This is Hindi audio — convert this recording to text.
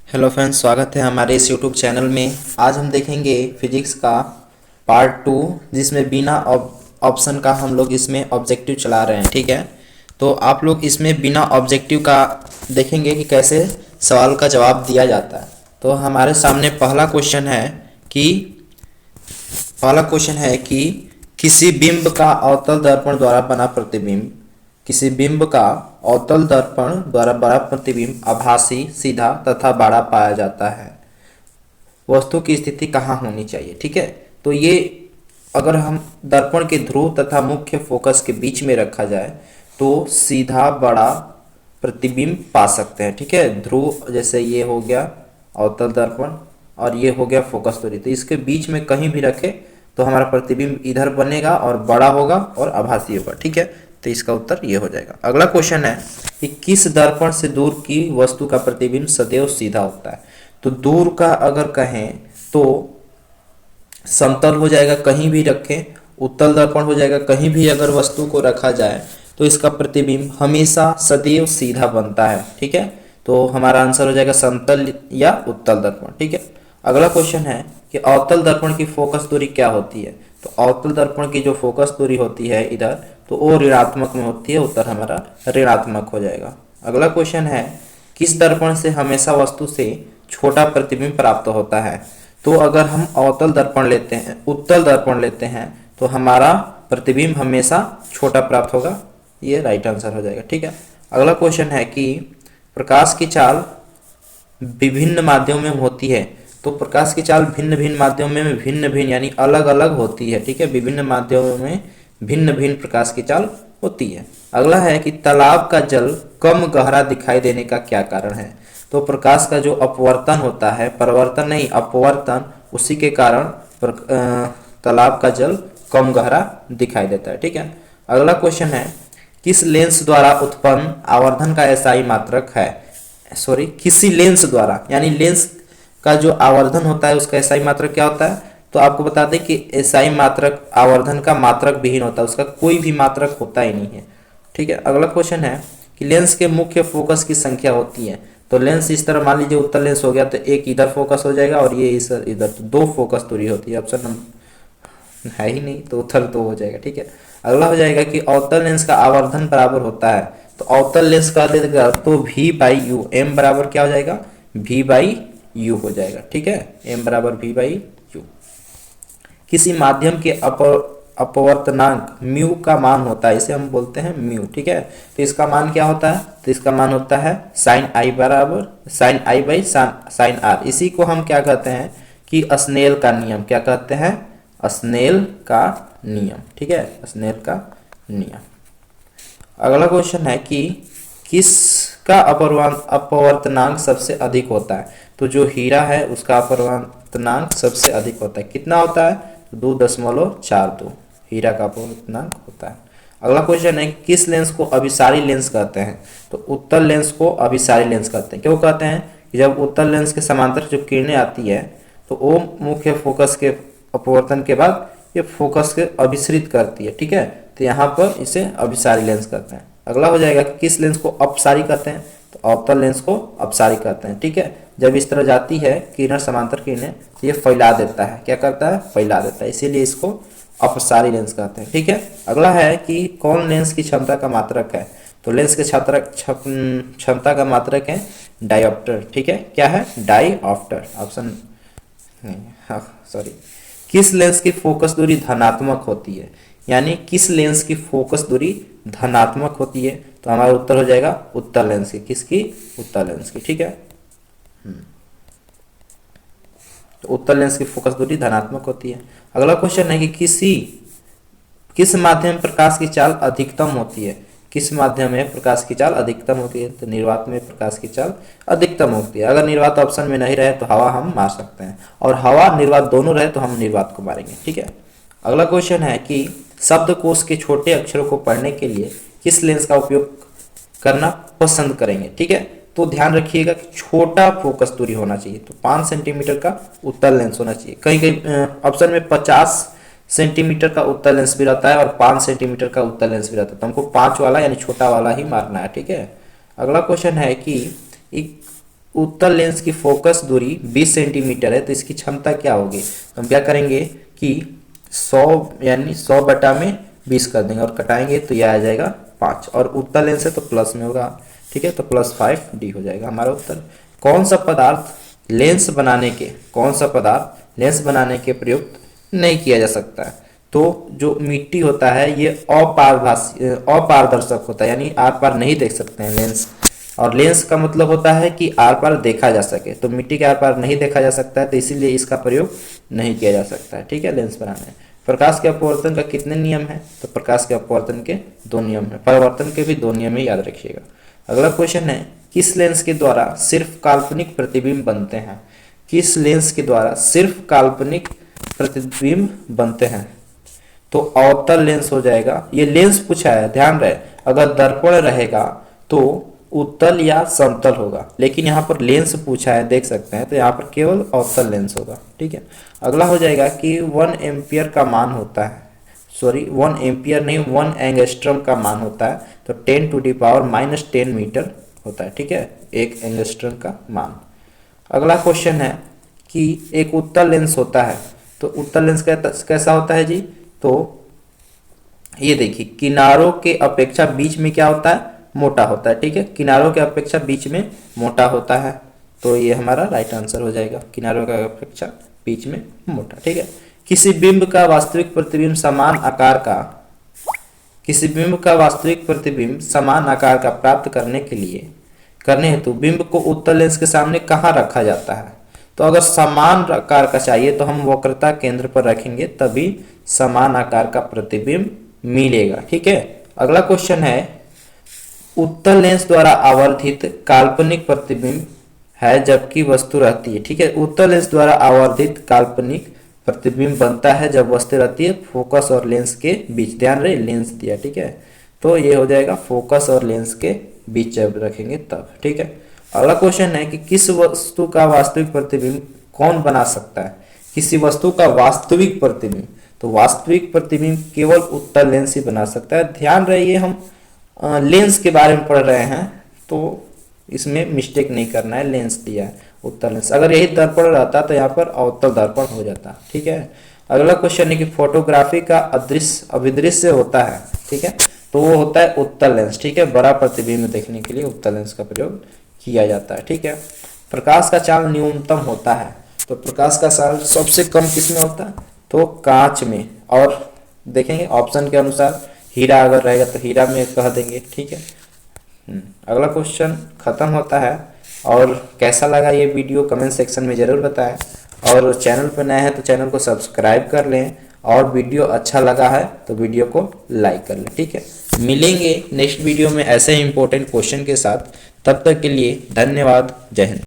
हेलो फ्रेंड्स, स्वागत है हमारे इस यूट्यूब चैनल में। आज हम देखेंगे फिजिक्स का पार्ट 2, जिसमें बिना ऑप्शन का हम लोग इसमें ऑब्जेक्टिव चला रहे हैं। ठीक है, तो आप लोग इसमें बिना ऑब्जेक्टिव का देखेंगे कि कैसे सवाल का जवाब दिया जाता है। तो हमारे सामने पहला क्वेश्चन है कि किसी बिंब का अवतल दर्पण द्वारा बना प्रतिबिंब किसी बिंब का अवतल दर्पण द्वारा बड़ा प्रतिबिंब आभासी, सीधा तथा बड़ा पाया जाता है। वस्तु की स्थिति कहाँ होनी चाहिए। ठीक है, तो ये अगर हम दर्पण के ध्रुव तथा मुख्य फोकस के बीच में रखा जाए तो सीधा बड़ा प्रतिबिंब पा सकते हैं। ठीक है, ध्रुव जैसे ये हो गया अवतल दर्पण और ये हो गया फोकस दूरी, तो इसके बीच में कहीं भी रखे तो हमारा प्रतिबिंब इधर बनेगा और बड़ा होगा और आभासी होगा। ठीक है, तो इसका उत्तर ये हो जाएगा। अगला क्वेश्चन है कि किस दर्पण से दूर की वस्तु का प्रतिबिंब सदैव सीधा होता है। तो दूर का अगर कहें तो समतल हो जाएगा, कहीं भी रखें। उत्तल दर्पण हो जाएगा, कहीं भी अगर वस्तु को रखा जाए तो इसका प्रतिबिंब हमेशा सदैव सीधा बनता है। ठीक है, तो हमारा आंसर हो जाएगा समतल या उत्तल दर्पण। ठीक है, अगला क्वेश्चन है कि अवतल दर्पण की फोकस दूरी क्या होती है। तो अवतल दर्पण की जो फोकस दूरी होती है इधर, तो वो ऋणात्मक में होती है, उत्तर हमारा ऋणात्मक हो जाएगा। अगला क्वेश्चन है किस दर्पण से हमेशा वस्तु से छोटा प्रतिबिंब प्राप्त होता है। तो अगर हम अवतल दर्पण लेते हैं, उत्तल दर्पण लेते हैं, तो हमारा प्रतिबिंब हमेशा छोटा प्राप्त होगा, ये राइट आंसर हो जाएगा। ठीक है, अगला क्वेश्चन है कि प्रकाश की चाल विभिन्न माध्यमों में होती है। तो प्रकाश की चाल भिन्न भिन्न माध्यमों में भिन्न भिन्न यानी अलग अलग होती है। ठीक है, विभिन्न माध्यमों में भिन्न भिन्न प्रकाश की चाल होती है। अगला है कि तालाब का जल कम गहरा दिखाई देने का क्या कारण है। तो प्रकाश का जो अपवर्तन होता है, परिवर्तन नहीं अपवर्तन, उसी के कारण तालाब का जल कम गहरा दिखाई देता है। ठीक है, अगला क्वेश्चन है किस लेंस द्वारा उत्पन्न आवर्धन का एसआई मात्रक है। किसी लेंस द्वारा, यानी लेंस का जो आवर्धन होता है उसका एसआई मात्रक क्या होता है। तो आपको बता दें कि एसआई मात्रक आवर्धन का मात्रक विहीन होता है, उसका कोई भी मात्रक होता ही नहीं है। ठीक है, अगला क्वेश्चन है कि लेंस के मुख्य फोकस की संख्या होती है। तो लेंस इस तरह मान लीजिए उत्तल लेंस हो गया, तो एक इधर फोकस हो जाएगा और ये इधर, तो दो फोकस दूरी होती है। ऑप्शन है ही नहीं, तो उत्तर दो हो जाएगा। ठीक है, अगला हो जाएगा कि अवतल लेंस का आवर्धन बराबर होता है। तो अवतल लेंस का देगा तो v/u, m बराबर क्या हो जाएगा, v/u हो जाएगा। ठीक है, m बराबर v/u। किसी माध्यम के अपवर्तनांक म्यू का मान होता है, इसे हम बोलते हैं म्यू। ठीक है, तो इसका मान क्या होता है, तो इसका मान होता है साइन आई बराबर sine I by sine R. इसी को हम क्या कहते हैं कि स्नेल का नियम, क्या कहते हैं, स्नेल का नियम। ठीक है, स्नेल का नियम। अगला क्वेश्चन है कि किसका अपवर्तनांक सबसे अधिक होता है। तो जो हीरा है उसका अपवर्तनांक सबसे अधिक होता है, कितना होता है, 2.42 हीरा का अपवर्तनांक होता है। अगला क्वेश्चन है किस लेंस को अभिसारी लेंस कहते हैं। तो उत्तल लेंस को अभिसारी लेंस कहते हैं। क्यों कहते हैं कि जब उत्तल लेंस के समांतर जो किरणें आती है तो वो मुख्य फोकस के अपवर्तन के बाद ये फोकस के अभिसरित करती है। ठीक है, तो यहाँ पर इसे अभिसारी लेंस कहते हैं। अगला हो जाएगा कि किस लेंस को अपसारी कहते हैं। तो अवतल लेंस को अपसारी कहते हैं। ठीक है, जब इस तरह जाती है किरण, समांतर किरणें, तो ये फैला देता है, क्या करता है, फैला देता है, इसीलिए इसको अपसारी लेंस कहते हैं। ठीक है, अगला है कि कौन लेंस की क्षमता का मात्रक है। तो लेंस के क्षमता का मात्रक है डायोप्टर। ठीक है, क्या है, डायोप्टर। ऑप्शन किस लेंस की फोकस दूरी धनात्मक होती है, यानी किस लेंस की फोकस दूरी धनात्मक होती है। तो हमारा उत्तर हो जाएगा उत्तल लेंस की, किसकी, उत्तल लेंस की। ठीक है, तो उत्तल लेंस की फोकस दूरी धनात्मक होती है। अगला क्वेश्चन है कि किस माध्यम में प्रकाश की चाल अधिकतम होती है। किस माध्यम में प्रकाश की चाल अधिकतम होती है। तो निर्वात में प्रकाश की चाल अधिकतम होती है। अगर निर्वात ऑप्शन में नहीं रहे तो हवा हम मार सकते हैं, और हवा निर्वात दोनों रहे तो हम निर्वात को मारेंगे। ठीक है, अगला क्वेश्चन है कि शब्दकोश के छोटे अक्षरों को पढ़ने के लिए किस लेंस का उपयोग करना पसंद करेंगे। ठीक है, तो ध्यान रखिएगा कि छोटा फोकस दूरी होना चाहिए। तो 5 सेंटीमीटर का उत्तल लेंस होना चाहिए। कहीं कहीं ऑप्शन में 50 सेंटीमीटर का उत्तल लेंस भी रहता है और 5 सेंटीमीटर का उत्तल लेंस भी रहता है, तो हमको 5 वाला यानी छोटा वाला ही मारना है। ठीक है, अगला क्वेश्चन है कि एक उत्तल लेंस की फोकस दूरी 20 सेंटीमीटर है तो इसकी क्षमता क्या होगी। हम क्या करेंगे कि 100 यानी 100 बटा में 20 कर देंगे और कटाएंगे तो यह आ जाएगा 5 और उत्तल लेंस है तो प्लस में होगा। ठीक है, तो +5D हो जाएगा हमारा उत्तर। कौन सा पदार्थ लेंस बनाने के प्रयुक्त नहीं किया जा सकता है। तो जो मिट्टी होता है ये अपारदर्शक होता है, यानी आर पार नहीं देख सकते हैं लेंस, और लेंस का मतलब होता है कि आर पार देखा जा सके, तो मिट्टी के आर पार नहीं देखा जा सकता है तो इसीलिए इसका प्रयोग नहीं किया जा सकता है। ठीक है, लेंस बनाने। प्रकाश के अपवर्तन का कितने नियम है, तो प्रकाश के अपवर्तन के 2 नियम है, परावर्तन के भी 2 नियम ही याद रखिएगा। अगला क्वेश्चन है, किस लेंस के द्वारा सिर्फ काल्पनिक प्रतिबिंब बनते हैं। किस लेंस के द्वारा सिर्फ काल्पनिक प्रतिबिंब बनते हैं, तो अवतल लेंस हो जाएगा। ये लेंस पूछा है, ध्यान रहे, अगर दर्पण रहेगा तो उत्तल या समतल होगा, लेकिन यहाँ पर लेंस पूछा है, देख सकते हैं, तो यहाँ पर केवल अवतल लेंस होगा। ठीक है, अगला हो जाएगा कि 1 एम्पियर का मान होता है, 1 एम्पियर नहीं 1 एंगस्ट्रम का मान होता है, तो 10⁻⁻10 मीटर होता है। ठीक है, 1 एंगस्ट्रम का मान। अगला क्वेश्चन है कि एक उत्तल लेंस होता है, तो उत्तल लेंस कैसा होता है जी, तो ये देखिए किनारों के अपेक्षा बीच में क्या होता है, मोटा होता है। ठीक है, किनारों के अपेक्षा बीच में मोटा होता है, तो ये हमारा राइट आंसर हो जाएगा, किनारों के अपेक्षा बीच में मोटा। ठीक है, किसी बिंब का वास्तविक प्रतिबिंब समान आकार का प्राप्त करने हेतु बिंब को उत्तल लेंस के सामने कहाँ रखा जाता है। तो अगर समान आकार का चाहिए तो हम वक्रता केंद्र पर रखेंगे, तभी समान आकार का प्रतिबिंब मिलेगा। ठीक है, अगला क्वेश्चन है, उत्तल लेंस द्वारा आवर्धित काल्पनिक प्रतिबिंब है जबकि वस्तु रहती है। ठीक है, उत्तल लेंस द्वारा आवर्धित काल्पनिक प्रतिबिंब बनता है जब वस्तु रहती है फोकस और लेंस के बीच। ध्यान रहे, लेंस दिया। ठीक है, तो ये हो जाएगा फोकस और लेंस के बीच जब रखेंगे तब। ठीक है, अगला क्वेश्चन है कि किस वस्तु का वास्तविक प्रतिबिंब कौन बना सकता है। किसी वस्तु का वास्तविक प्रतिबिंब, तो वास्तविक प्रतिबिंब केवल उत्तल लेंस ही बना सकता है। ध्यान रहिए, हम लेंस के बारे में पढ़ रहे हैं तो इसमें मिस्टेक नहीं करना है, लेंस दिया है उत्तल लेंस, अगर यही दर्पण रहता तो यहाँ पर अवतल दर्पण हो जाता। ठीक है, अगला क्वेश्चन है कि फोटोग्राफी का अभिदृश्य होता है। ठीक है, तो वो होता है उत्तल लेंस। ठीक है, बड़ा प्रतिबिंब देखने के लिए उत्तल लेंस का प्रयोग किया जाता है। ठीक है, प्रकाश का चाल न्यूनतम होता है, तो प्रकाश का चाल सबसे कम किसमें होता है, तो कांच में, और देखेंगे ऑप्शन के अनुसार हीरा अगर रहेगा तो हीरा में कह देंगे। ठीक है, अगला क्वेश्चन खत्म होता है। और कैसा लगा ये वीडियो कमेंट सेक्शन में ज़रूर बताएं, और चैनल पर नए हैं तो चैनल को सब्सक्राइब कर लें, और वीडियो अच्छा लगा है तो वीडियो को लाइक कर लें। ठीक है, मिलेंगे नेक्स्ट वीडियो में ऐसे ही इंपॉर्टेंट क्वेश्चन के साथ, तब तक के लिए धन्यवाद, जय हिंद।